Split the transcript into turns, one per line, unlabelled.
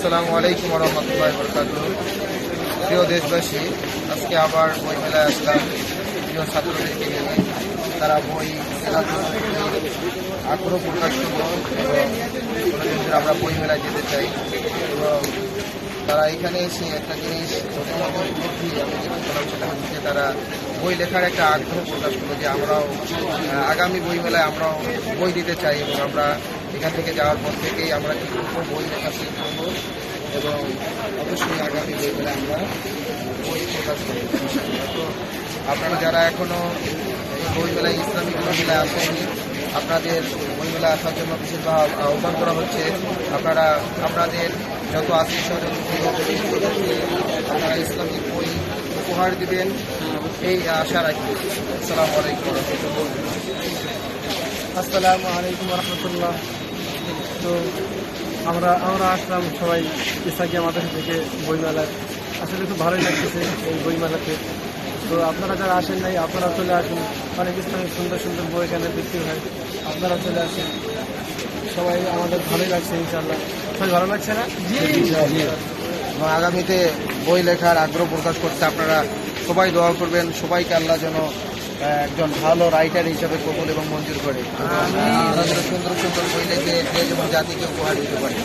আসসালামু আলাইকুম রহমতুল্লাহ বরকাতুহ। প্রিয় দেশবাসী, আজকে আবার বই মেলায় আসলাম প্রিয় ছাত্রদেরকে নিয়ে। তারা বই কেনার জন্য আগ্রহ প্রকাশ করল এবং কোনোদিন আমরা বই মেলায় যেতে চাই এবং তারা এখানে এসে একটা জিনিস উপলব্ধি আমি যেটা বললাম সেটা হচ্ছে তারা বই লেখার একটা আগ্রহ প্রকাশ করলো যে আমরাও আগামী বই মেলায় আমরাও বই দিতে চাই এবং আমরা এখান থেকে যাওয়ার পর থেকেই আমরা কী করবো, বই লেখা শুরু করবো এবং অবশ্যই আগামী বই মেলায় আমরা বই প্রকাশ করবো। তো আপনারা যারা এখনও বই মেলায় ইসলামিক বই মেলায় আসেননি, আপনাদের বই মেলায় আসার জন্য বিশেষভাবে আহ্বান করা হচ্ছে। আপনারা আপনাদের যত আত্মীয় স্বজন আপনারা ইসলামিক বই উপহার দিবেন এই আশা রাখি। আসসালামু আলাইকুম রহমতুল্লাহ।
আসসালামু আলাইকুম রহমতুল্লাহ। তো আমরা আসলাম সবাই ইসাকিয়া মাদ্রাসা থেকে বইমেলায়। আসলে খুব ভালোই লাগতেছে এই বইমেলাতে। তো আপনারা যারা আসেন নাই আপনারা চলে আসুন, অনেক ইসলামিক সুন্দর সুন্দর বই এখানে বিক্রি হয়, আপনারা চলে আসেন। সবাই আমাদের ভালোই লাগছে, ইনশাআল্লাহ সবাই ভালো লাগছে না?
এবং আগামীতে বই লেখার আগ্রহ প্রকাশ করতে আপনারা সবাই দোয়া করবেন, সবাইকে আল্লাহ যেন একজন ভালো রাইটার হিসেবে কবুল এবং মঞ্জুর করে, সুন্দর সুন্দর বই লেখে যেমন জাতিকে উপহার দিতে পারে।